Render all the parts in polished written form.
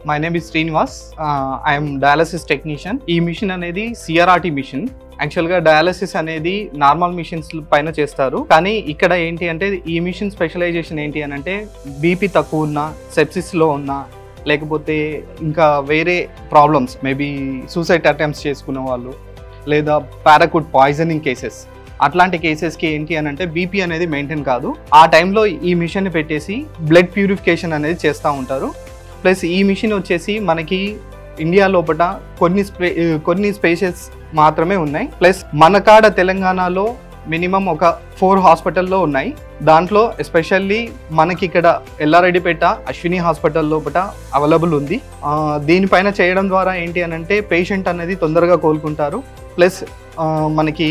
My name is Srinivas. I am dialysis technician. ఈ machine అనేది CRRT machine. యాక్చువల్గా dialysis అనేది నార్మల్ మిషన్స్ పైన చేస్తారు, కానీ ఇక్కడ ఏంటి అంటే ఈ మిషన్ స్పెషలైజేషన్ ఏంటి అని అంటే బీపీ తక్కువ ఉన్న, సెప్సిస్లో ఉన్న, లేకపోతే ఇంకా వేరే ప్రాబ్లమ్స్ మేబీ సూసైడ్ అటెంప్ట్స్ చేసుకునే వాళ్ళు లేదా పారాకూట్ పాయిజనింగ్ కేసెస్, అట్లాంటి కేసెస్కి ఏంటి అని అంటే బీపీ అనేది మెయింటైన్ కాదు. ఆ టైంలో ఈ మిషన్ని పెట్టేసి బ్లడ్ ప్యూరిఫికేషన్ అనేది చేస్తూ ఉంటారు. ప్లస్ ఈ మిషన్ వచ్చేసి మనకి ఇండియా లోపల కొన్ని స్పేసెస్ మాత్రమే ఉన్నాయి. ప్లస్ మన కాడ తెలంగాణలో మినిమం ఒక 4 హాస్పిటల్లో ఉన్నాయి. దాంట్లో ఎస్పెషల్లీ మనకి ఇక్కడ ఎల్లారెడ్డిపేట అశ్విని హాస్పిటల్ లోపల అవైలబుల్ ఉంది. దీనిపైన చేయడం ద్వారా ఏంటి అని అంటే పేషెంట్ అనేది తొందరగా కోలుకుంటారు. ప్లస్ మనకి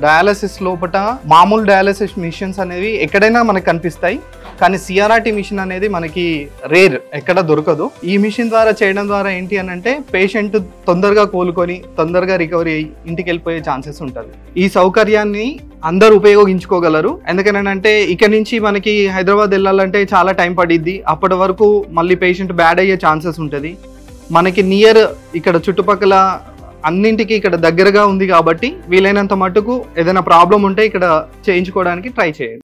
డయాలసిస్ లోపల మామూలు డయాలసిస్ మిషన్స్ అనేవి ఎక్కడైనా మనకు కనిపిస్తాయి, కానీ CRRT మిషన్ అనేది మనకి రేర్, ఎక్కడ దొరకదు. ఈ మిషన్ ద్వారా చేయడం ద్వారా ఏంటి అని అంటే పేషెంట్ తొందరగా కోలుకొని తొందరగా రికవరీ అయ్యి ఇంటికి వెళ్ళిపోయే ఛాన్సెస్ ఉంటుంది. ఈ సౌకర్యాన్ని అందరూ ఉపయోగించుకోగలరు. ఎందుకనంటే ఇక్కడ నుంచి మనకి హైదరాబాద్ వెళ్ళాలంటే చాలా టైం పడిద్ది. అప్పటి వరకు మళ్ళీ పేషెంట్ బ్యాడ్ అయ్యే ఛాన్సెస్ ఉంటుంది. మనకి నియర్ ఇక్కడ చుట్టుపక్కల అన్నింటికి ఇక్కడ దగ్గరగా ఉంది కాబట్టి వీలైనంత మటుకు ఏదైనా ప్రాబ్లం ఉంటే ఇక్కడ చేయించుకోవడానికి ట్రై చేయండి.